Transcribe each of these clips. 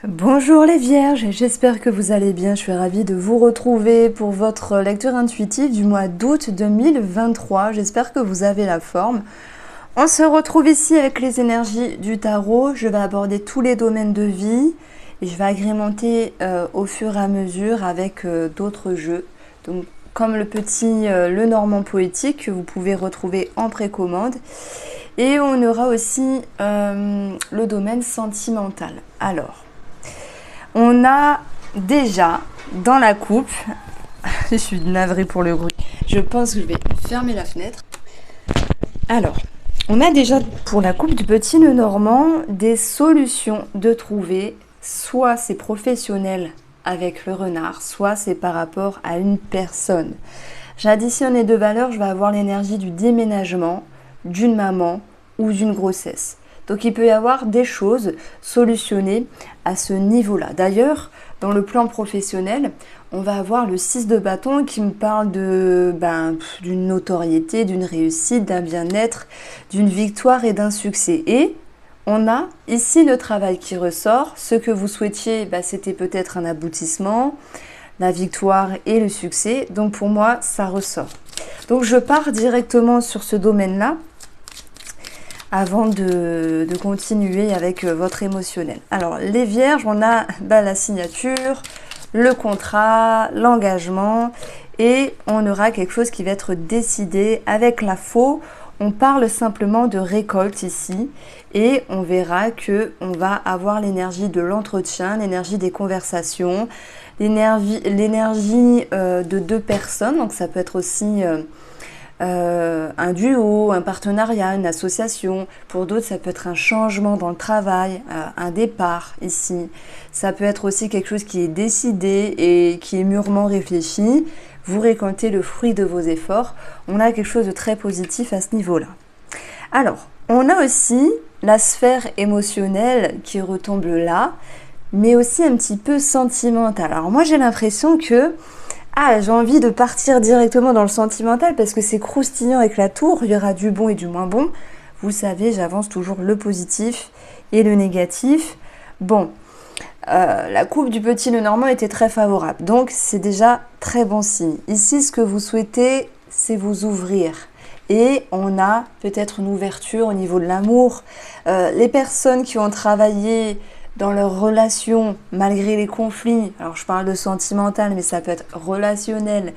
Bonjour les Vierges, j'espère que vous allez bien. Je suis ravie de vous retrouver pour votre lecture intuitive du mois d'août 2023. J'espère que vous avez la forme. On se retrouve ici avec les énergies du tarot. Je vais aborder tous les domaines de vie et je vais agrémenter au fur et à mesure avec d'autres jeux. Donc, comme le petit Lenormand poétique que vous pouvez retrouver en précommande. Et on aura aussi le domaine sentimental. Alors, on a déjà dans la coupe, je suis navrée pour le bruit, je pense que je vais fermer la fenêtre. Alors, on a déjà pour la coupe du petit Lenormand des solutions de trouver, soit c'est professionnel avec le renard, soit c'est par rapport à une personne. J'additionne les deux valeurs, je vais avoir l'énergie du déménagement, d'une maman ou d'une grossesse. Donc il peut y avoir des choses solutionnées à ce niveau-là. D'ailleurs, dans le plan professionnel, on va avoir le 6 de bâton qui me parle d'une notoriété, d'une réussite, d'un bien-être, d'une victoire et d'un succès. Et on a ici le travail qui ressort. Ce que vous souhaitiez, c'était peut-être un aboutissement, la victoire et le succès. Donc pour moi, ça ressort. Donc je pars directement sur ce domaine-là avant de continuer avec votre émotionnel. Alors, les Vierges, on a la signature, le contrat, l'engagement, et on aura quelque chose qui va être décidé avec la faux. On parle simplement de récolte ici, et on verra que on va avoir l'énergie de l'entretien, l'énergie des conversations, l'énergie de deux personnes, donc ça peut être aussi un duo, un partenariat, une association. Pour d'autres, ça peut être un changement dans le travail, un départ ici. Ça peut être aussi quelque chose qui est décidé et qui est mûrement réfléchi. Vous récoltez le fruit de vos efforts. On a quelque chose de très positif à ce niveau-là. Alors, on a aussi la sphère émotionnelle qui retombe là, mais aussi un petit peu sentimentale. Alors moi, j'ai l'impression que j'ai envie de partir directement dans le sentimental parce que c'est croustillant avec la tour, il y aura du bon et du moins bon. Vous savez, j'avance toujours le positif et le négatif. Bon, la coupe du petit Lenormand était très favorable, donc c'est déjà très bon signe. Ici, ce que vous souhaitez, c'est vous ouvrir. Et on a peut-être une ouverture au niveau de l'amour. Les personnes qui ont travaillé dans leur relation, malgré les conflits, alors je parle de sentimental, mais ça peut être relationnel.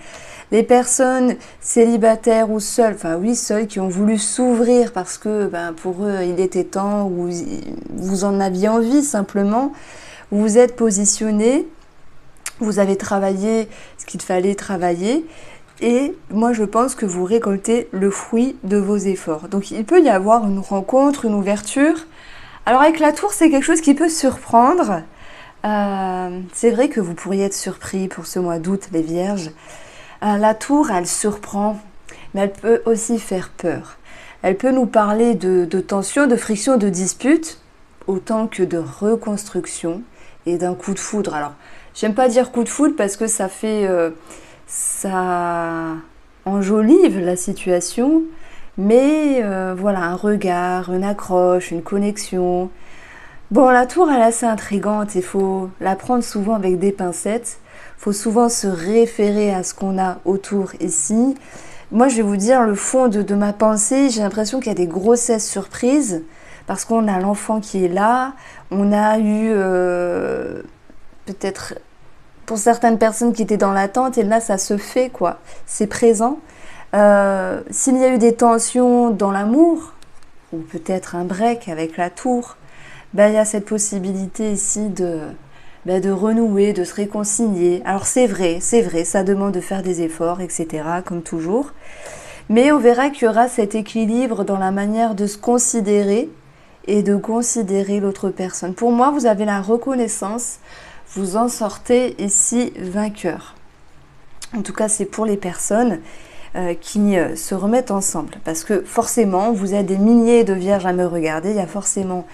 Les personnes célibataires ou seules, seules, qui ont voulu s'ouvrir parce que pour eux, il était temps, ou vous en aviez envie simplement, vous vous êtes positionné, vous avez travaillé ce qu'il fallait travailler, et moi je pense que vous récoltez le fruit de vos efforts. Donc il peut y avoir une rencontre, une ouverture. Alors avec la tour, c'est quelque chose qui peut surprendre. C'est vrai que vous pourriez être surpris pour ce mois d'août, les Vierges. La tour, elle surprend, mais elle peut aussi faire peur. Elle peut nous parler de tension, de friction, de dispute, autant que de reconstruction et d'un coup de foudre. Alors, j'aime pas dire coup de foudre parce que ça fait... ça enjolive la situation. Mais voilà, un regard, une accroche, une connexion. Bon, la tour, elle est assez intrigante. Il faut la prendre souvent avec des pincettes. Il faut souvent se référer à ce qu'on a autour ici. Moi, je vais vous dire le fond de ma pensée. J'ai l'impression qu'il y a des grossesses surprises parce qu'on a l'enfant qui est là. On a eu peut-être pour certaines personnes qui étaient dans l'attente et là, ça se fait quoi. C'est présent. S'il y a eu des tensions dans l'amour, ou peut-être un break avec la tour, il y a cette possibilité ici de renouer, de se réconcilier. Alors c'est vrai, ça demande de faire des efforts, etc., comme toujours. Mais on verra qu'il y aura cet équilibre dans la manière de se considérer et de considérer l'autre personne. Pour moi, vous avez la reconnaissance, vous en sortez ici vainqueur. En tout cas, c'est pour les personnes qui se remettent ensemble. Parce que forcément, vous êtes des milliers de vierges à me regarder, il y a forcément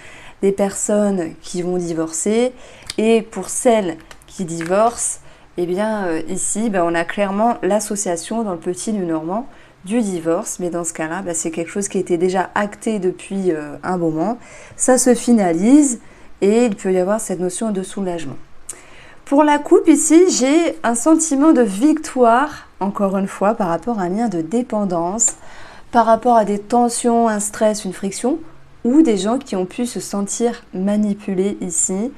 des personnes qui vont divorcer. Et pour celles qui divorcent, ici, on a clairement l'association dans le petit Lenormand du divorce. Mais dans ce cas-là, c'est quelque chose qui était déjà acté depuis un moment. Ça se finalise et il peut y avoir cette notion de soulagement. Pour la coupe ici, j'ai un sentiment de victoire, encore une fois, par rapport à un lien de dépendance, par rapport à des tensions, un stress, une friction, ou des gens qui ont pu se sentir manipulés ici.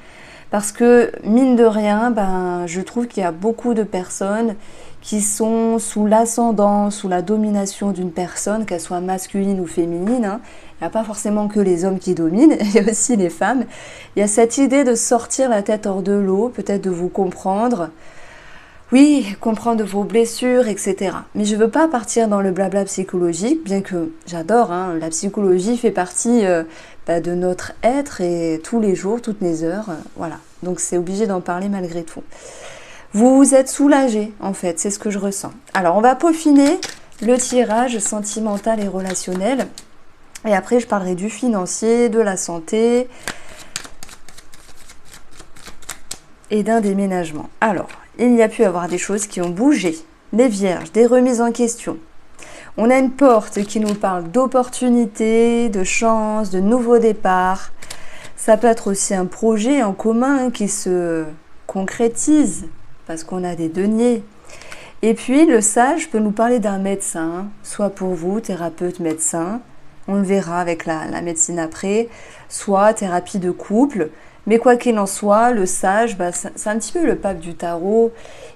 Parce que, mine de rien, je trouve qu'il y a beaucoup de personnes qui sont sous l'ascendant, sous la domination d'une personne, qu'elle soit masculine ou féminine. Il n'y a pas forcément que les hommes qui dominent, il y a aussi les femmes. Il y a cette idée de sortir la tête hors de l'eau, peut-être de vous comprendre. Oui, comprendre vos blessures, etc. Mais je ne veux pas partir dans le blabla psychologique, bien que j'adore, la psychologie fait partie de notre être et tous les jours, toutes les heures, voilà. Donc c'est obligé d'en parler malgré tout. Vous êtes soulagé, en fait, c'est ce que je ressens. Alors, on va peaufiner le tirage sentimental et relationnel. Et après, je parlerai du financier, de la santé et d'un déménagement. Alors, il y a pu avoir des choses qui ont bougé. Les vierges, des remises en question. On a une porte qui nous parle d'opportunités, de chance, de nouveaux départs. Ça peut être aussi un projet en commun qui se concrétise parce qu'on a des deniers. Et puis, le sage peut nous parler d'un médecin, soit pour vous, thérapeute, médecin, on le verra avec la médecine après, soit thérapie de couple. Mais quoi qu'il en soit, le sage, c'est un petit peu le pape du tarot.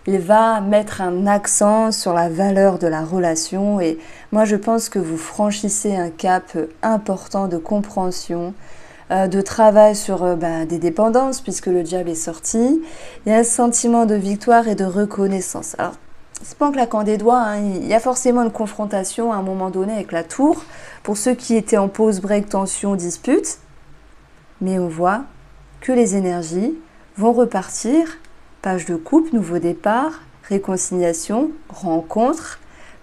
Il va mettre un accent sur la valeur de la relation. Et moi, je pense que vous franchissez un cap important de compréhension, de travail sur des dépendances, puisque le diable est sorti. Il y a un sentiment de victoire et de reconnaissance. Alors, c'est pas en claquant des doigts, il y a forcément une confrontation à un moment donné avec la tour, pour ceux qui étaient en pause, break, tension, dispute. Mais on voit que les énergies vont repartir, page de coupe, nouveau départ, réconciliation, rencontre,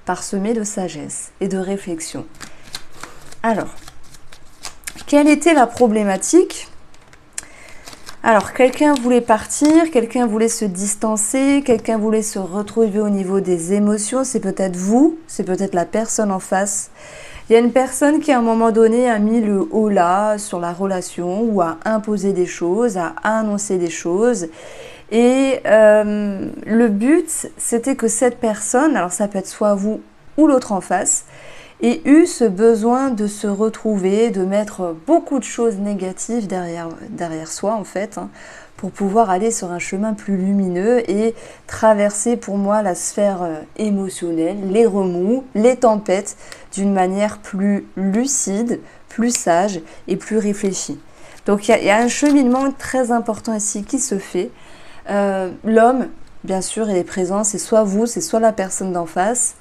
parsemée de sagesse et de réflexion. Alors, quelle était la problématique? Alors, quelqu'un voulait partir, quelqu'un voulait se distancer, quelqu'un voulait se retrouver au niveau des émotions, c'est peut-être vous, c'est peut-être la personne en face. Il y a une personne qui à un moment donné a mis le holà sur la relation ou a imposé des choses, a annoncé des choses. Et le but, c'était que cette personne, alors ça peut être soit vous ou l'autre en face, ait eu ce besoin de se retrouver, de mettre beaucoup de choses négatives derrière soi en fait, pour pouvoir aller sur un chemin plus lumineux et traverser pour moi la sphère émotionnelle, les remous, les tempêtes d'une manière plus lucide, plus sage et plus réfléchie. Donc il y a un cheminement très important ici qui se fait. L'homme, bien sûr, il est présent, c'est soit vous, c'est soit la personne d'en face.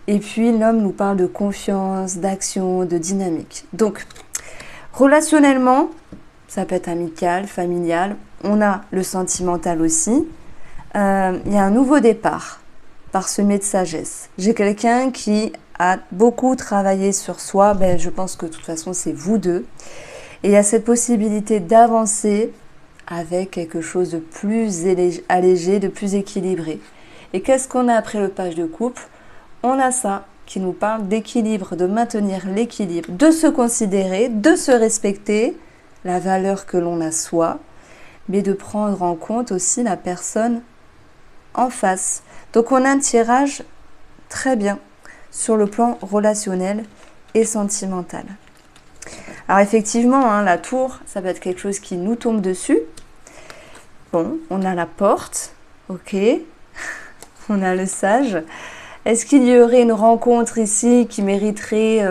Et puis l'homme nous parle de confiance, d'action, de dynamique. Donc, relationnellement, ça peut être amical, familial. On a le sentimental aussi. Il y a un nouveau départ, parsemé de sagesse. J'ai quelqu'un qui a beaucoup travaillé sur soi. Je pense que de toute façon, c'est vous deux. Et il y a cette possibilité d'avancer avec quelque chose de plus allégé, de plus équilibré. Et qu'est-ce qu'on a après le page de couple? On a ça qui nous parle d'équilibre, de maintenir l'équilibre, de se considérer, de se respecter, la valeur que l'on a soi, mais de prendre en compte aussi la personne en face. Donc on a un tirage très bien sur le plan relationnel et sentimental. Alors effectivement, la tour, ça peut être quelque chose qui nous tombe dessus. Bon, on a la porte, ok, on a le sage. Est-ce qu'il y aurait une rencontre ici qui mériterait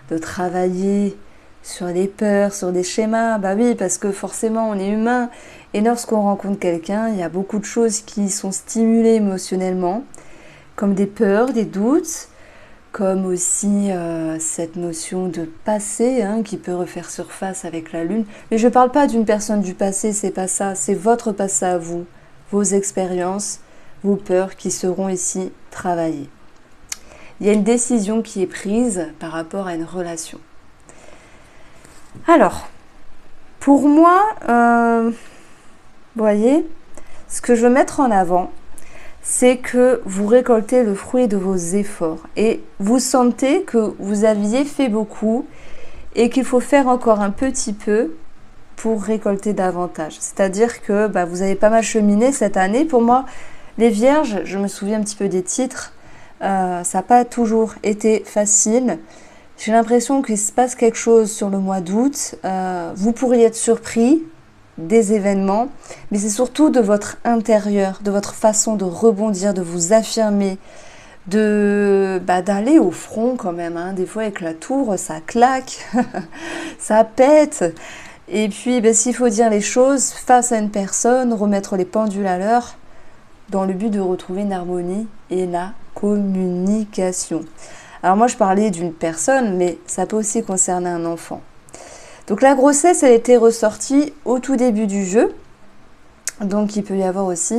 de travailler sur des peurs, sur des schémas? Oui, parce que forcément, on est humain. Et lorsqu'on rencontre quelqu'un, il y a beaucoup de choses qui sont stimulées émotionnellement, comme des peurs, des doutes, comme aussi cette notion de passé qui peut refaire surface avec la lune. Mais je ne parle pas d'une personne du passé, c'est pas ça. C'est votre passé à vous, vos expériences, vos peurs qui seront ici travaillées. Il y a une décision qui est prise par rapport à une relation. Alors, pour moi, vous voyez, ce que je veux mettre en avant, c'est que vous récoltez le fruit de vos efforts et vous sentez que vous aviez fait beaucoup et qu'il faut faire encore un petit peu pour récolter davantage. C'est-à-dire que vous avez pas mal cheminé cette année. Pour moi, les Vierges, je me souviens un petit peu des titres, ça n'a pas toujours été facile. J'ai l'impression qu'il se passe quelque chose sur le mois d'août. Vous pourriez être surpris des événements, mais c'est surtout de votre intérieur, de votre façon de rebondir, de vous affirmer, d'aller au front quand même. Des fois avec la tour, ça claque, ça pète. Et puis s'il faut dire les choses face à une personne, remettre les pendules à l'heure, dans le but de retrouver une harmonie et la communication. Alors moi je parlais d'une personne, mais ça peut aussi concerner un enfant. Donc la grossesse, elle était ressortie au tout début du jeu. Donc il peut y avoir aussi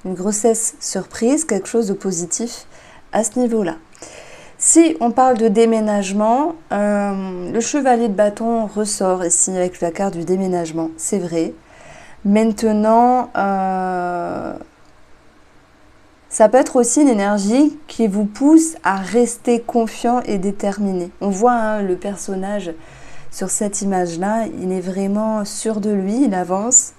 une grossesse surprise, quelque chose de positif à ce niveau-là. Si on parle de déménagement, le chevalier de bâton ressort ici avec la carte du déménagement, c'est vrai. Maintenant, ça peut être aussi une énergie qui vous pousse à rester confiant et déterminé. On voit le personnage sur cette image-là, il est vraiment sûr de lui, il avance.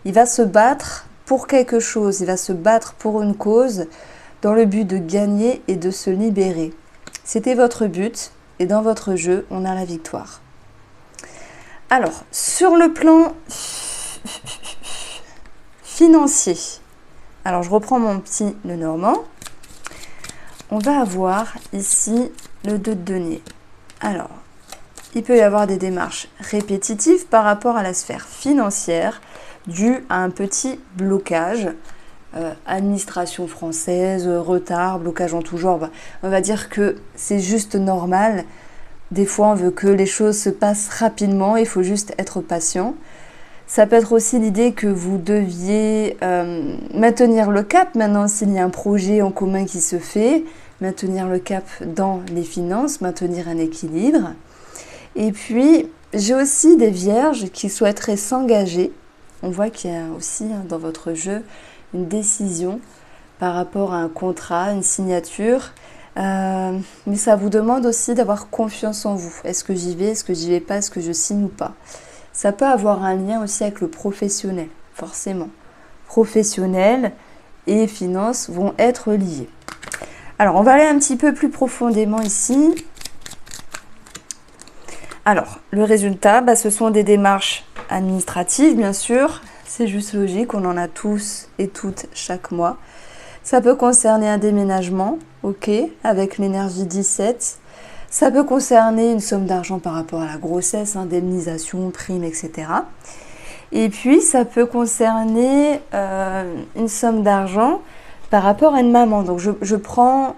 Il va se battre pour quelque chose, il va se battre pour une cause dans le but de gagner et de se libérer. C'était votre but et dans votre jeu, on a la victoire. Alors, sur le plan financier, alors je reprends mon petit Lenormand. On va avoir ici le 2 de denier. Alors, il peut y avoir des démarches répétitives par rapport à la sphère financière dues à un petit blocage. Administration française, retard, blocage en tout genre. On va dire que c'est juste normal. Des fois, on veut que les choses se passent rapidement. Il faut juste être patient. Ça peut être aussi l'idée que vous deviez maintenir le cap. Maintenant, s'il y a un projet en commun qui se fait, maintenir le cap dans les finances, maintenir un équilibre. Et puis, j'ai aussi des vierges qui souhaiteraient s'engager. On voit qu'il y a aussi dans votre jeu une décision par rapport à un contrat, une signature. Mais ça vous demande aussi d'avoir confiance en vous. Est-ce que j'y vais, est-ce que j'y vais pas, est-ce que je signe ou pas? Ça peut avoir un lien aussi avec le professionnel, forcément. Professionnel et finances vont être liés. Alors, on va aller un petit peu plus profondément ici. Alors, le résultat, ce sont des démarches administratives, bien sûr. C'est juste logique, on en a tous et toutes chaque mois. Ça peut concerner un déménagement, ok, avec l'énergie 17. Ça peut concerner une somme d'argent par rapport à la grossesse, indemnisation, prime, etc. Et puis, ça peut concerner une somme d'argent par rapport à une maman. Donc, je prends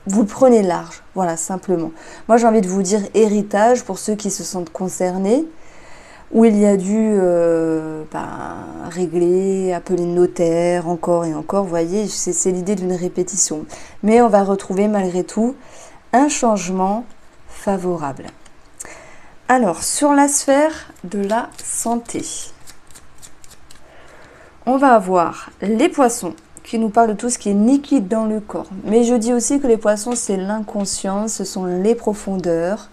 vous le prenez large, voilà, simplement. Moi, j'ai envie de vous dire héritage pour ceux qui se sentent concernés, où il y a dû régler, appeler le notaire, encore et encore, vous voyez, c'est l'idée d'une répétition. Mais on va retrouver malgré tout un changement favorable. Alors, sur la sphère de la santé, on va avoir les poissons qui nous parlent de tout ce qui est liquide dans le corps. Mais je dis aussi que les poissons, c'est l'inconscient, ce sont les profondeurs.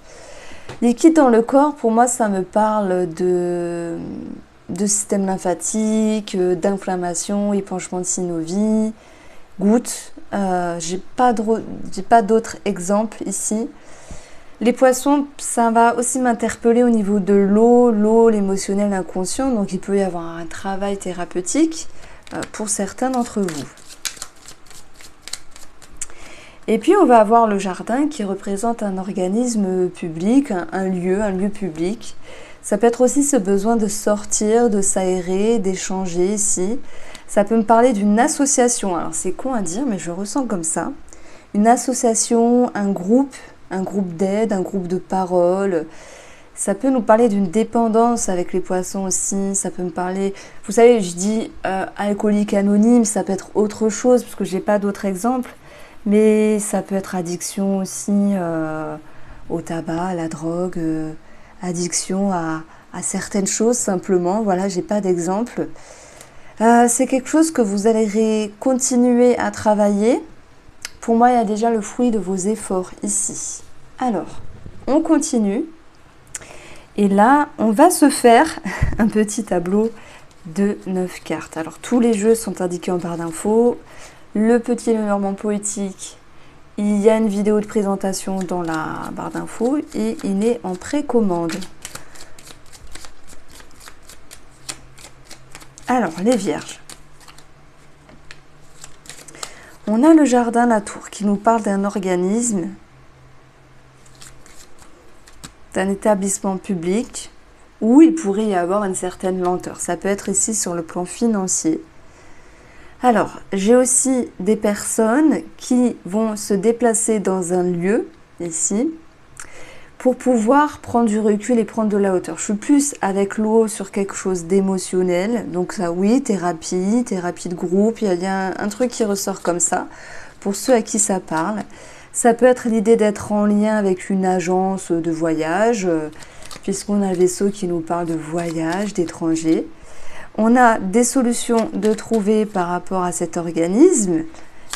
Liquide dans le corps, pour moi, ça me parle de système lymphatique, d'inflammation, épanchement de synovie, gouttes. J'ai pas d'autres exemples ici. Les poissons, ça va aussi m'interpeller au niveau de l'eau, l'émotionnel, l'inconscient. Donc, il peut y avoir un travail thérapeutique pour certains d'entre vous. Et puis, on va avoir le jardin qui représente un organisme public, un lieu public. Ça peut être aussi ce besoin de sortir, de s'aérer, d'échanger ici. Ça peut me parler d'une association. Alors, c'est con à dire, mais je le ressens comme ça. Une association, un groupe d'aide, un groupe de parole. Ça peut nous parler d'une dépendance avec les poissons aussi. Ça peut me parler, vous savez, je dis alcoolique anonyme, ça peut être autre chose, parce que je n'ai pas d'autres exemples. Mais ça peut être addiction aussi au tabac, à la drogue, addiction à certaines choses simplement. Voilà, j'ai pas d'exemple. C'est quelque chose que vous allez continuer à travailler. Pour moi, il y a déjà le fruit de vos efforts ici. Alors, on continue. Et là, on va se faire un petit tableau de 9 cartes. Alors, tous les jeux sont indiqués en barre d'infos. Le petit Lenormand poétique, il y a une vidéo de présentation dans la barre d'infos et il est en précommande. Alors, les Vierges. On a le Jardin La Tour qui nous parle d'un organisme, d'un établissement public où il pourrait y avoir une certaine lenteur. Ça peut être ici sur le plan financier. Alors, j'ai aussi des personnes qui vont se déplacer dans un lieu, ici, pour pouvoir prendre du recul et prendre de la hauteur. Je suis plus avec l'eau sur quelque chose d'émotionnel. Donc ça, oui, thérapie de groupe, il y a un truc qui ressort comme ça, pour ceux à qui ça parle. Ça peut être l'idée d'être en lien avec une agence de voyage, puisqu'on a le vaisseau qui nous parle de voyage, d'étrangers. On a des solutions de trouver par rapport à cet organisme.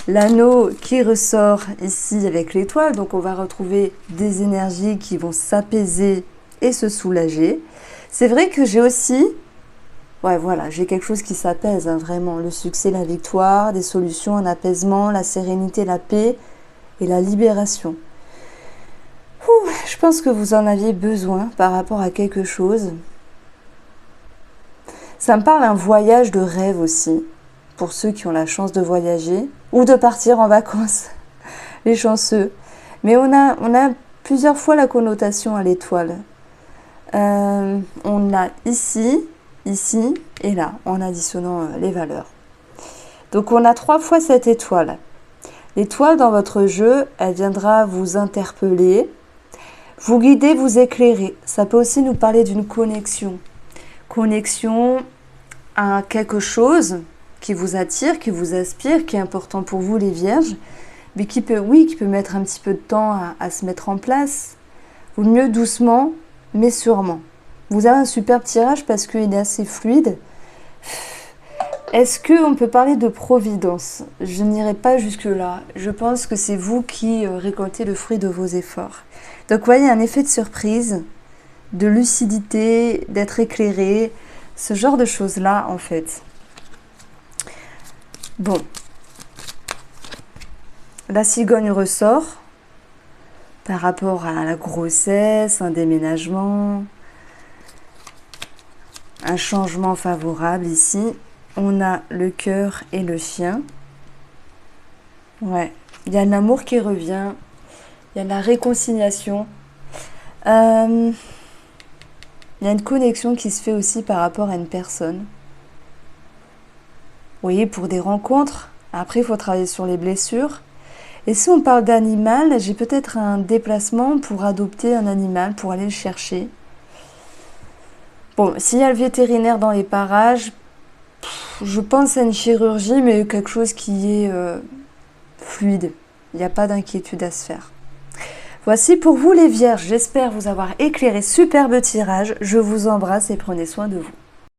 L'anneau qui ressort ici avec l'étoile, donc on va retrouver des énergies qui vont s'apaiser et se soulager. C'est vrai que j'ai aussi, ouais voilà, j'ai quelque chose qui s'apaise, hein, vraiment. Le succès, la victoire, des solutions, un apaisement, la sérénité, la paix et la libération. Je pense que vous en aviez besoin par rapport à quelque chose. Ça me parle d'un voyage de rêve aussi, pour ceux qui ont la chance de voyager ou de partir en vacances, les chanceux. Mais on a plusieurs fois la connotation à l'étoile. On l'a ici, ici et là, en additionnant les valeurs. Donc on a 3 fois cette étoile. L'étoile dans votre jeu, elle viendra vous interpeller, vous guider, vous éclairer. Ça peut aussi nous parler d'une connexion. Connexion à quelque chose qui vous attire, qui vous aspire, qui est important pour vous les Vierges, mais qui peut mettre un petit peu de temps à se mettre en place. Ou mieux doucement, mais sûrement. Vous avez un superbe tirage parce qu'il est assez fluide. Est-ce qu'on peut parler de providence? Je n'irai pas jusque-là. Je pense que c'est vous qui récoltez le fruit de vos efforts. Donc, vous voyez, un effet de surprise, de lucidité, d'être éclairé, ce genre de choses-là, en fait. Bon. La cigogne ressort par rapport à la grossesse, un déménagement, un changement favorable ici. On a le cœur et le chien. Ouais, il y a l'amour qui revient. Il y a la réconciliation. Il y a une connexion qui se fait aussi par rapport à une personne. Vous voyez, pour des rencontres. Après, il faut travailler sur les blessures. Et si on parle d'animal, j'ai peut-être un déplacement pour adopter un animal, pour aller le chercher. Bon, s'il y a le vétérinaire dans les parages, je pense à une chirurgie, mais quelque chose qui est fluide. Il n'y a pas d'inquiétude à se faire. Voici pour vous les Vierges. J'espère vous avoir éclairé. Superbe tirage. Je vous embrasse et prenez soin de vous.